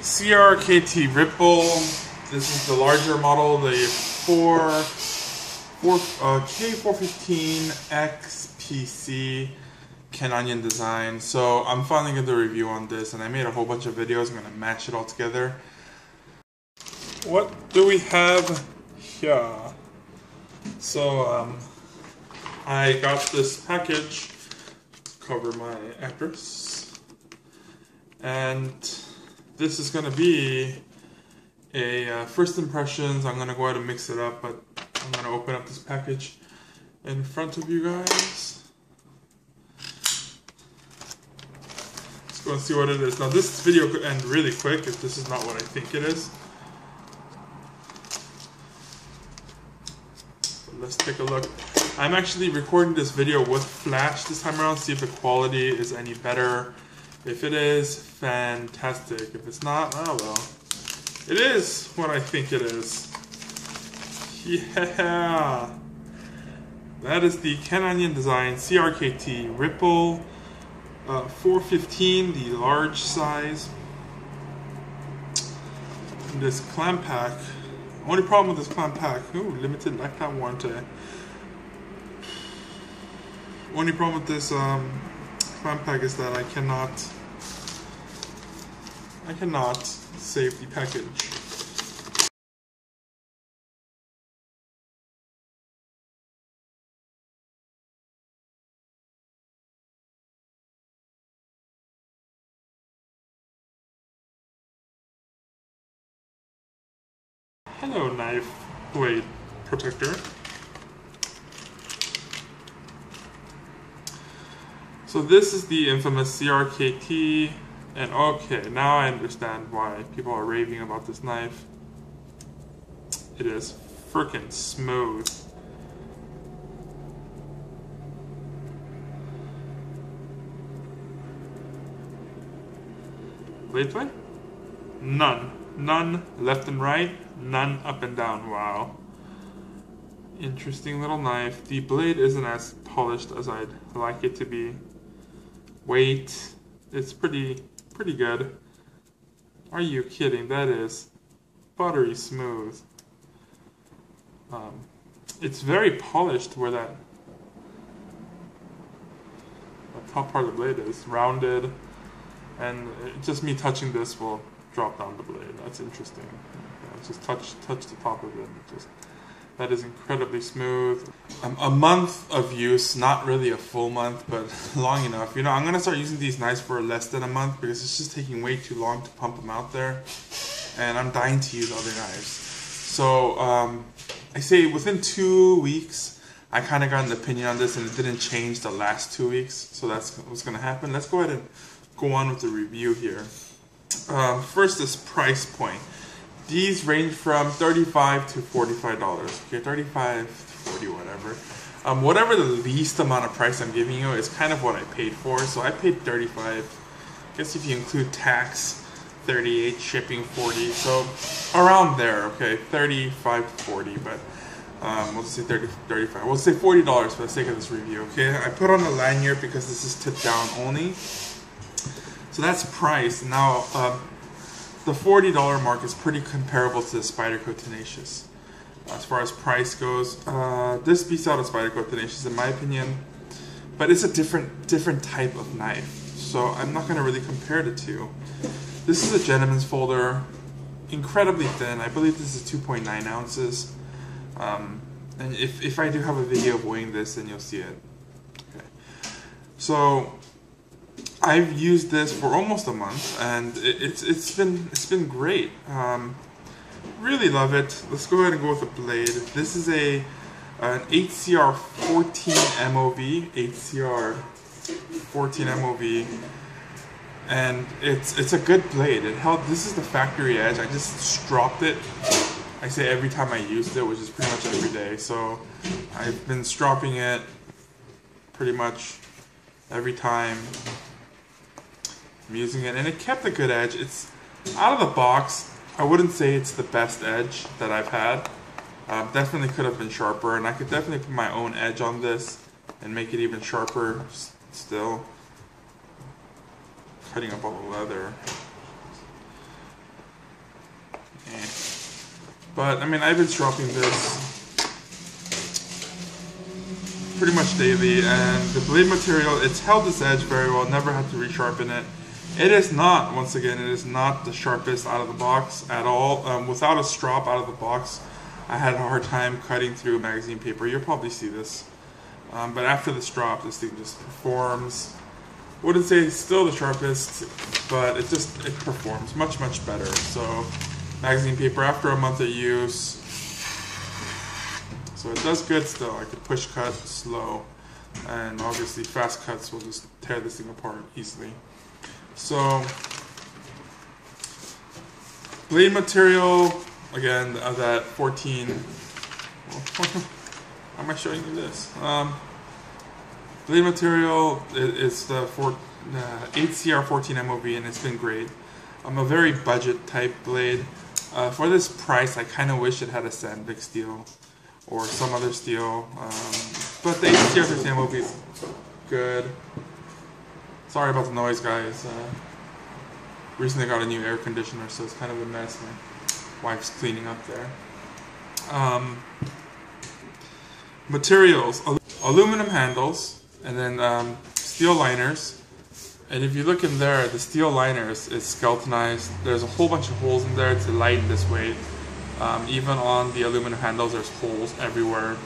CRKT Ripple. This is the larger model, the K415XPC Canonian design. So I'm finally going to do a review on this, and I made a whole bunch of videos. I'm going to match it all together. What do we have here? So I got this package to cover my address, and this is going to be a first impressions. I'm going to go ahead and mix it up, but I'm going to open up this package in front of you guys. Let's go and see what it is. Now this video could end really quick if this is not what I think it is. Let's take a look. I'm actually recording this video with flash this time around, see if the quality is any better. If it is, fantastic. If it's not, oh well. It is what I think it is. Yeah! That is the Canonian design CRKT Ripple 415, the large size. And this clamp pack. Only problem with this clamp pack, ooh, limited lifetime warranty. Only problem with this clamp pack is that I cannot save the package. Hello, knife blade protector. So this is the infamous CRKT, and okay, now I understand why people are raving about this knife. It is freaking smooth. Blade play? None. None left and right, none up and down. Wow. Interesting little knife. The blade isn't as polished as I'd like it to be. Weight, it's pretty good. Are you kidding? That is buttery smooth. It's very polished where that top part of the blade is rounded, and just me touching this will drop down the blade. That's interesting. Yeah, just touch the top of it. That is incredibly smooth. A month of use, not really a full month, but long enough. You know, I'm gonna start using these knives for less than a month because it's just taking way too long to pump them out there, and I'm dying to use other knives. So I say within 2 weeks, I kind of got an opinion on this, and it didn't change the last 2 weeks. So that's what's gonna happen. Let's go ahead and go on with the review here. First, this price point. These range from $35 to $45. Okay, 35 to 40, whatever. Whatever the least amount of price I'm giving you is kind of what I paid for. So I paid 35. I guess if you include tax, 38, shipping 40. So around there, okay, 35 to 40, but we'll just say 30, 35. We'll say $40 for the sake of this review. Okay, I put on a lanyard because this is tip down only. So that's price. Now, the $40 mark is pretty comparable to the Spyderco Tenacious. As far as price goes, this beats out a Spyderco Tenacious in my opinion, but it's a different type of knife. So I'm not going to really compare the two. This is a gentleman's folder, incredibly thin. I believe this is 2.9 ounces. And if I do have a video of weighing this, then you'll see it. Okay. So I've used this for almost a month, and it's been great. Really love it. Let's go ahead and go with the blade. This is an 8CR14 MOV, 8CR14 MOV, and it's a good blade. It held. This is the factory edge. I just stropped it. I say every time I used it, which is pretty much every day. So I've been stropping it pretty much every time I'm using it, and it kept a good edge. It's out of the box. I wouldn't say it's the best edge that I've had. Definitely could have been sharper, and I could definitely put my own edge on this and make it even sharper still. Cutting up all the leather. But I mean, I've been sharpening this pretty much daily, and the blade material, it's held its edge very well, never had to resharpen it. It is not, once again, it is not the sharpest out of the box at all. Without a strop out of the box, I had a hard time cutting through magazine paper. You'll probably see this. But after the strop, this thing just performs. Wouldn't say it's still the sharpest, but it performs much better. So magazine paper after a month of use, so it does good still. I could push cut slow, and obviously fast cuts will just tear this thing apart easily. So blade material, again, that 14. How am I showing you this? Blade material is the 8CR14 MOV, and it's been great. I'm a very budget type blade. For this price, I kind of wish it had a Sandvik steel or some other steel, but the 8CR13 MOV is good. Sorry about the noise, guys. Recently got a new air conditioner, so it's kind of a mess. My wife's cleaning up there. Materials, aluminum handles, and then steel liners. And if you look in there, the steel liners is skeletonized. There's a whole bunch of holes in there to lighten this weight. Even on the aluminum handles, there's holes everywhere.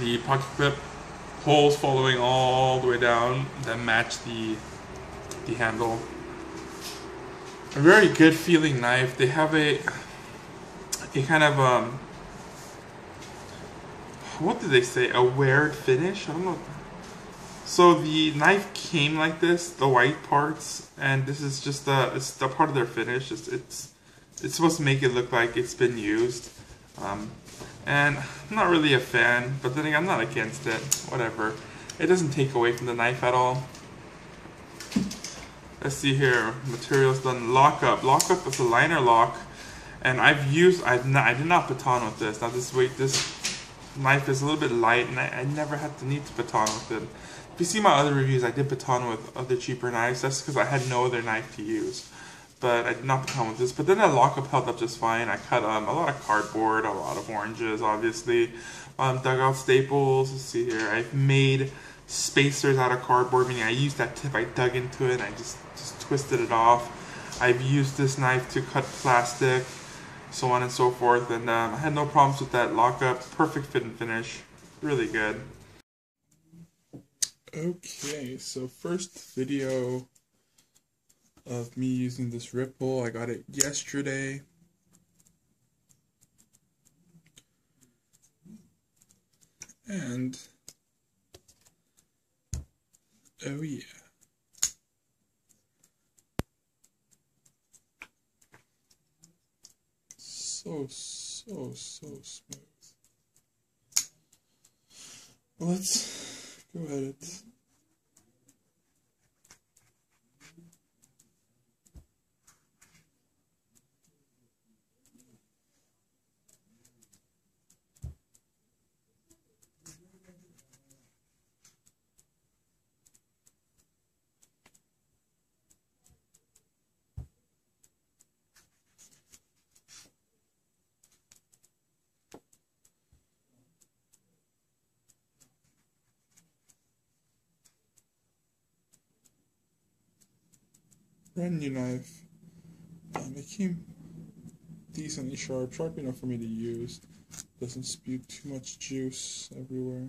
The pocket clip holes following all the way down that match the handle. A very good feeling knife. They have a kind of what did they say? A weared finish? I don't know. So the knife came like this, the white parts, and this is just it's the part of their finish. It's supposed to make it look like it's been used. And I'm not really a fan, but then again, I'm not against it. Whatever. It doesn't take away from the knife at all. Let's see here. Materials done. Lockup. Lockup is a liner lock, and I did not baton with this. Now this knife is a little bit light, and I never had the need to baton with it. If you see my other reviews, I did baton with other cheaper knives. That's because I had no other knife to use. But I did not baton with this. But then that lockup held up just fine. I cut a lot of cardboard, a lot of oranges, obviously. Dug out staples. Let's see here. I've made spacers out of cardboard, meaning I used that tip, I dug into it, and I just twisted it off. I've used this knife to cut plastic, so on and so forth, and I had no problems with that lockup. Perfect fit and finish. Really good. Okay, so first video of me using this Ripple. I got it yesterday. And oh yeah. So smooth. Let's go at it. Brand new knife. It came decently sharp enough for me to use. Doesn't spew too much juice everywhere.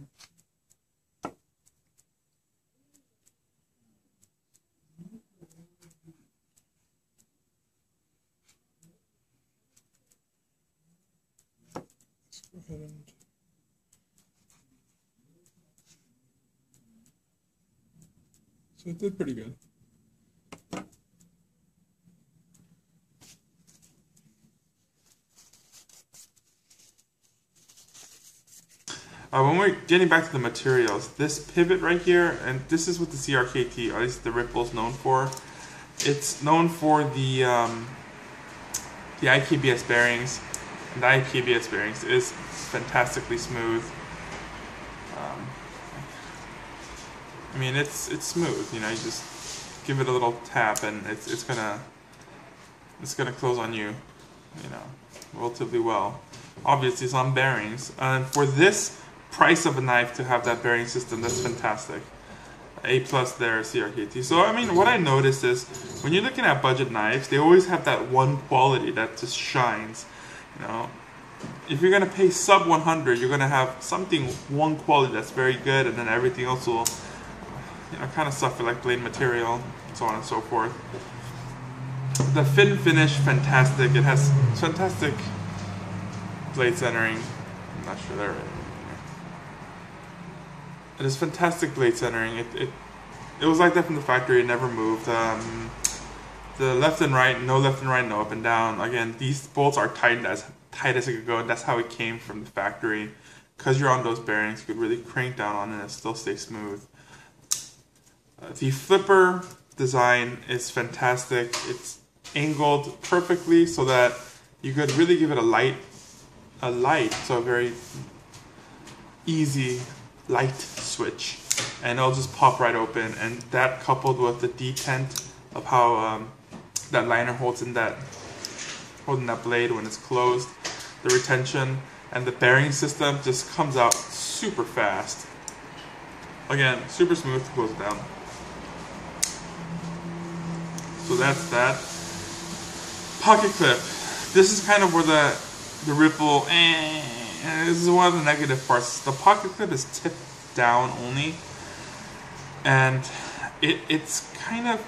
Let's go ahead and so it did pretty good. When we're getting back to the materials, this pivot right here, and this is what the CRKT, or at least the Ripple, is known for. It's known for the IKBS bearings, and the IKBS bearings is fantastically smooth. I mean, it's smooth. You know, you just give it a little tap, and it's gonna close on you you know, relatively well. Obviously some bearings, and for this price of a knife to have that bearing system, that's fantastic. A plus there, CRKT. So I mean, what I noticed is when you're looking at budget knives, they always have that one quality that just shines. You know, if you're gonna pay sub 100, you're gonna have something, one quality that's very good, and then everything else will, you know, kind of suffer, like blade material, so on and so forth. The fin finish, fantastic. It has fantastic blade centering. I'm not sure there. It is fantastic blade centering. It was like that from the factory. It never moved. The left and right, no up and down. Again, these bolts are tightened as tight as it could go, and that's how it came from the factory. Because you're on those bearings, you could really crank down on it and it still stay smooth. The flipper design is fantastic. It's angled perfectly so that you could really give it a light, so a very easy light switch, and it'll just pop right open. And that, coupled with the detent of how that liner holding that blade when it's closed, the retention, and the bearing system just comes out super fast. Again, super smooth to close it down. So that's that. Pocket clip. This is kind of where the Ripple, this is one of the negative parts. The pocket clip is tipped down only, and it's kind of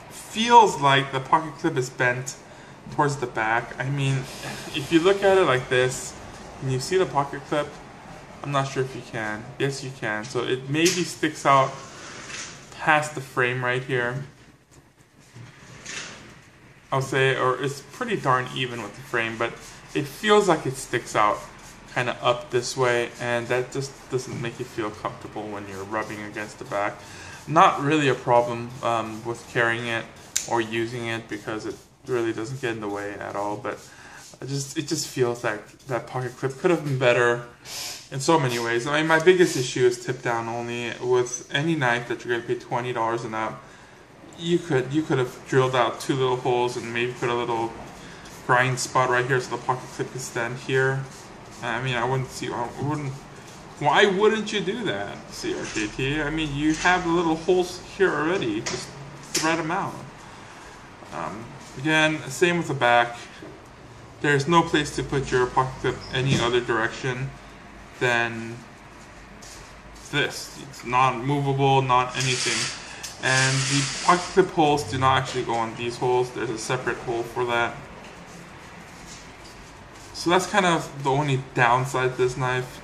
feels like the pocket clip is bent towards the back. I mean, if you look at it like this, and you see the pocket clip, I'm not sure if you can. Yes, you can. So it maybe sticks out past the frame right here, I'll say, or it's pretty darn even with the frame, but it feels like it sticks out kind of up this way, and that just doesn't make you feel comfortable when you're rubbing against the back. Not really a problem with carrying it or using it, because it really doesn't get in the way at all, but it just feels like that pocket clip could have been better in so many ways. I mean, my biggest issue is tip down only. With any knife that you're going to pay $20 and up, you could have drilled out 2 little holes and maybe put a little grind spot right here so the pocket clip could stand here. I mean, why wouldn't you do that, CRKT? I mean, you have the little holes here already. Just thread them out. Again, same with the back. There's no place to put your pocket clip any other direction than this. It's not movable, not anything. And the pocket clip holes do not actually go on these holes. There's a separate hole for that. So that's kind of the only downside to this knife.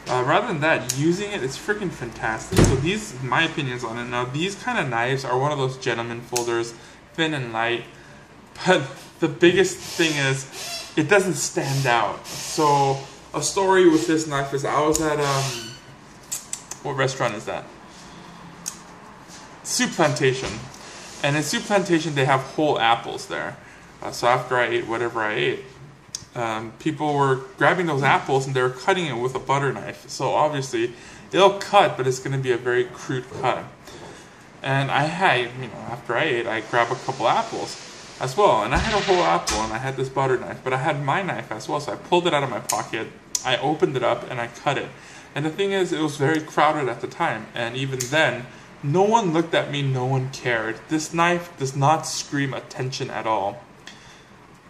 Rather than that, using it is freaking fantastic. So these, my opinions on it. Now, these kind of knives are one of those gentleman folders, thin and light. But the biggest thing is, it doesn't stand out. So a story with this knife is, I was at, what restaurant is that? Soup Plantation. And in Soup Plantation, they have whole apples there. So after I ate whatever I ate, people were grabbing those apples and they were cutting it with a butter knife. So obviously, it'll cut, but it's going to be a very crude cut. And I had, after I ate, I grabbed a couple apples as well. And I had a whole apple and I had this butter knife, but I had my knife as well. So I pulled it out of my pocket, I opened it up, and I cut it. And the thing is, it was very crowded at the time. And even then, no one looked at me, no one cared. This knife does not scream attention at all.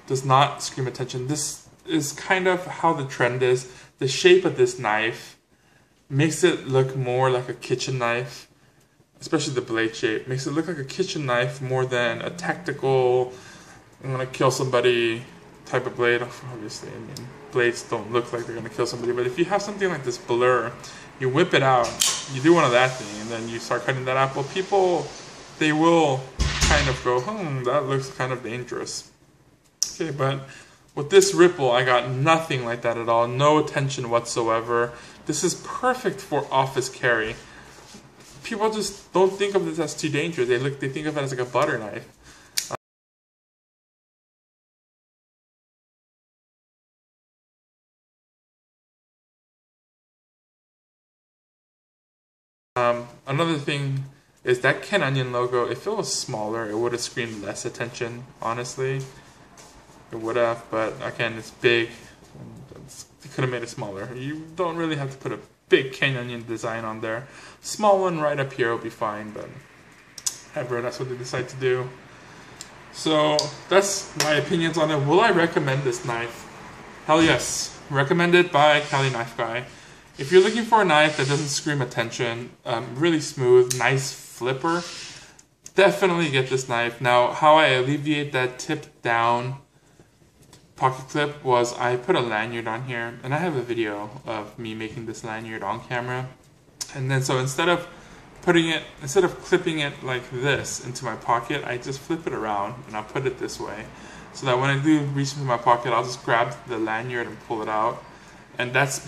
Does not scream attention. This is kind of how the trend is. The shape of this knife makes it look more like a kitchen knife, especially the blade shape. Makes it look like a kitchen knife more than a tactical, I'm gonna kill somebody type of blade. Obviously, I mean, blades don't look like they're gonna kill somebody, but if you have something like this Blur, you whip it out, you do one of that thing, and then you start cutting that apple, people, they will kind of go, that looks kind of dangerous. Okay, but with this Ripple, I got nothing like that at all. No attention whatsoever. This is perfect for office carry. People just don't think of this as too dangerous. They think of it as like a butter knife. Another thing is that Ken Onion logo. If it was smaller, it would have screamed less attention, honestly. It would have, but again, it's big. You could have made it smaller. You don't really have to put a big canyon design on there. Small one right up here will be fine, but whatever, that's what they decide to do. So that's my opinions on it. Will I recommend this knife? Hell yes. Recommended by Cali Knife Guy. If you're looking for a knife that doesn't scream attention, really smooth, nice flipper, definitely get this knife. Now, how I alleviate that tip down pocket clip was I put a lanyard on here, and I have a video of me making this lanyard on camera. And then so instead of clipping it like this into my pocket, I just flip it around and I'll put it this way. So that when I do reach into my pocket, I'll just grab the lanyard and pull it out. And it's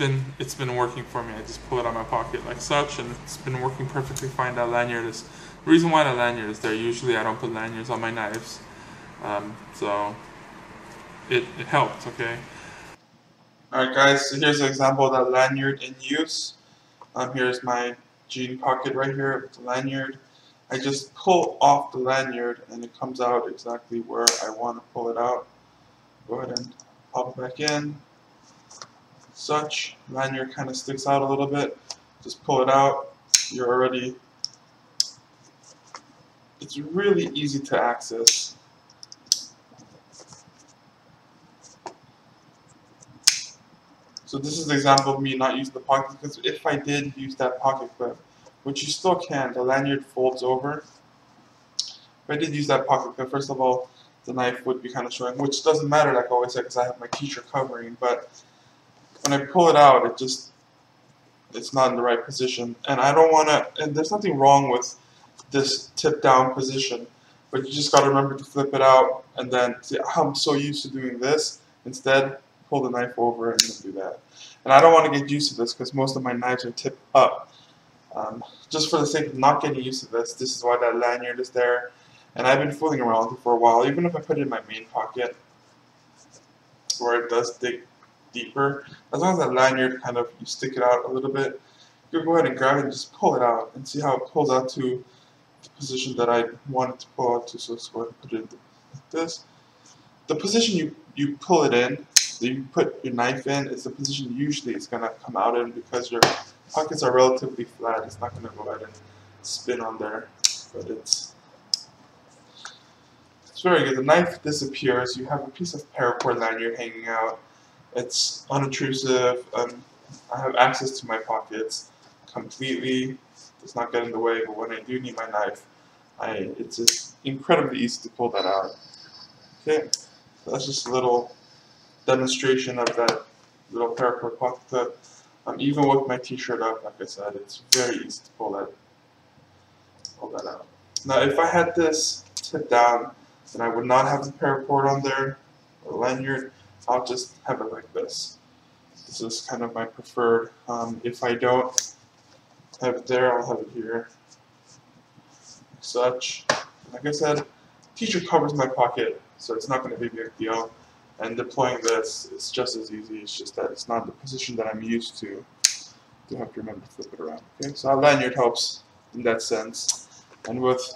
been working for me. I just pull it out of my pocket like such, and it's been working perfectly fine. That lanyard is the reason why the lanyard is there. Usually I don't put lanyards on my knives. So it helped, okay? Alright guys, so here's an example of that lanyard in use. Here's my jean pocket right here with the lanyard. I just pull off the lanyard and it comes out exactly where I want to pull it out. Go ahead and pop it back in. Such, lanyard kind of sticks out a little bit. Just pull it out. You're already, it's really easy to access. So this is an example of me not using the pocket, because if I did use that pocket clip, which you still can, the lanyard folds over. If I did use that pocket clip, first of all, the knife would be kind of showing, which doesn't matter, like I always say, because I have my t-shirt covering, but when I pull it out, it's not in the right position. And I don't want to, and there's nothing wrong with this tip down position, but you just got to remember to flip it out, and then see, I'm so used to doing this, instead pull the knife over and do that. And I don't want to get used to this because most of my knives are tipped up. Just for the sake of not getting used to this is why that lanyard is there. And I've been fooling around with it for a while, even if I put it in my main pocket, where it does dig deeper. As long as that lanyard kind of, you stick it out a little bit, you can go ahead and grab it and just pull it out and see how it pulls out to the position that I want it to pull out to. So let's go ahead and put it like this. The position you pull it in, that you put your knife in, is the position usually it's going to come out in, because your pockets are relatively flat. It's not going to go ahead and spin on there, but it's very good. The knife disappears. You have a piece of paracord lanyard hanging out. It's unobtrusive. I have access to my pockets completely. Does not get in the way, but when I do need my knife, it's just incredibly easy to pull that out. Okay, so that's just a little demonstration of that little paracord pocket clip. Even with my t-shirt up, like I said, it's very easy to pull that out. Now, if I had this tip down, then I would not have the paracord on there, or the lanyard. I'll just have it like this. This is kind of my preferred. If I don't have it there, I'll have it here. Such. Like I said, t-shirt covers my pocket, so it's not going to be a big deal. And deploying this is just as easy. It's just that it's not the position that I'm used to. You have to remember to flip it around. Okay, so our lanyard helps in that sense. And with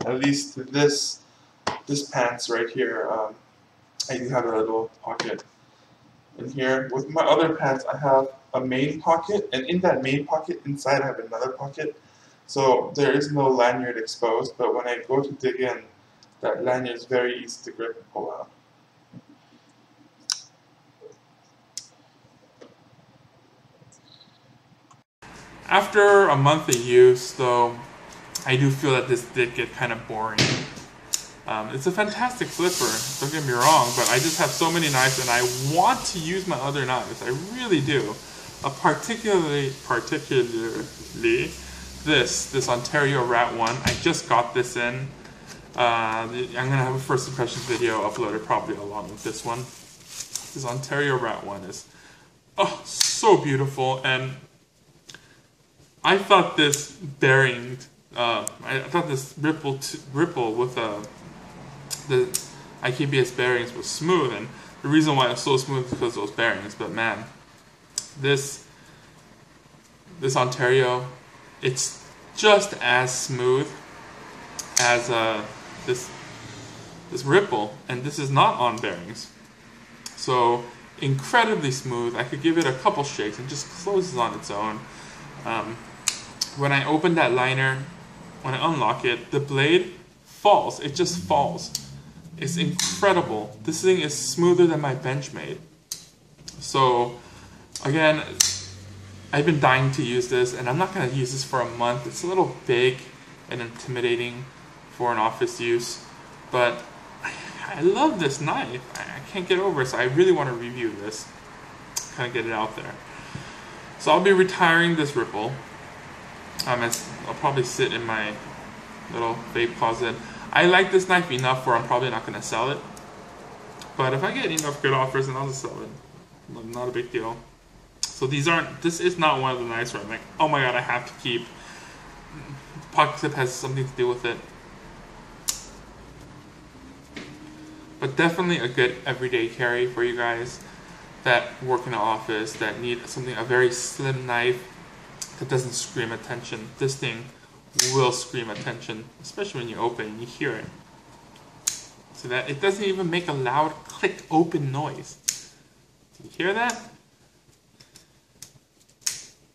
at least this pants right here, I do have a little pocket in here. With my other pants, I have a main pocket, and in that main pocket, inside I have another pocket. So there is no lanyard exposed, but when I go to dig in, that lanyard is very easy to grip and pull out. After a month of use, though, I do feel that this did get kind of boring. It's a fantastic flipper, don't get me wrong, but I just have so many knives and I want to use my other knives. I really do. Particularly this Ontario Rat 1. I just got this in. I'm going to have a first impressions video uploaded probably along with this one. This Ontario Rat 1 is so beautiful, and I thought this bearing, I thought this Ripple with the IKBS bearings was smooth, and the reason why it's so smooth is because of those bearings. But man, this Ontario, it's just as smooth as this Ripple, and this is not on bearings. So incredibly smooth. I could give it a couple shakes and just closes on its own. When I open that liner, when I unlock it, the blade falls. It just falls. It's incredible. This thing is smoother than my Benchmade. So again, I've been dying to use this, and I'm not going to use this for a month. It's a little big and intimidating for an office use, but I love this knife. I can't get over it, so I really want to review this, kind of get it out there. So I'll be retiring this Ripple. I'll probably sit in my little vape closet. I like this knife enough where I'm probably not going to sell it, but if I get enough good offers, then I'll just sell it. Not a big deal. So this is not one of the knives where I'm like, oh my god, I have to keep. Pocket clip has something to do with it. But definitely a good everyday carry for you guys that work in an office, that need a very slim knife that doesn't scream attention. This thing will scream attention, especially when you open and you hear it. So that it doesn't even make a loud click open noise. Do you hear that?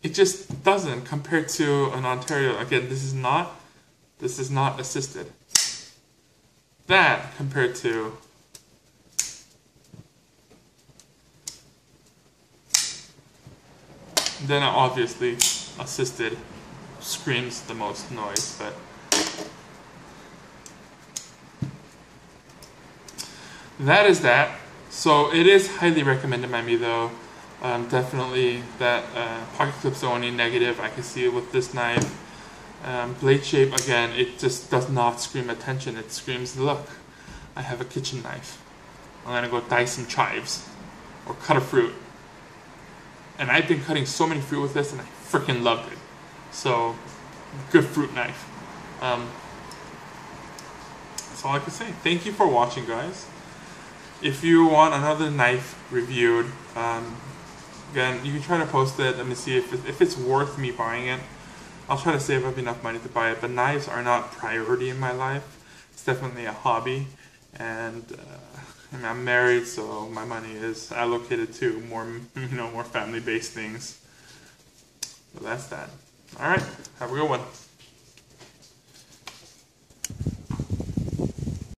It just doesn't compared to an Ontario. Again, this is not assisted. That compared to then obviously assisted screams the most noise, but that is that. So it is highly recommended by me though. Definitely that pocket clip's the only negative I can see with this knife. Blade shape, again, it just does not scream attention. It screams, look, I have a kitchen knife. I'm gonna go dice some chives or cut a fruit. And I've been cutting so many fruit with this and I freaking loved it. So, good fruit knife. That's all I can say. Thank you for watching, guys. If you want another knife reviewed, again, you can try to post it. Let me see if it's worth me buying it. I'll try to save up enough money to buy it. But knives are not priority in my life. It's definitely a hobby, and I mean, I'm married, so my money is allocated to more family-based things. So that's that. All right, have a good one.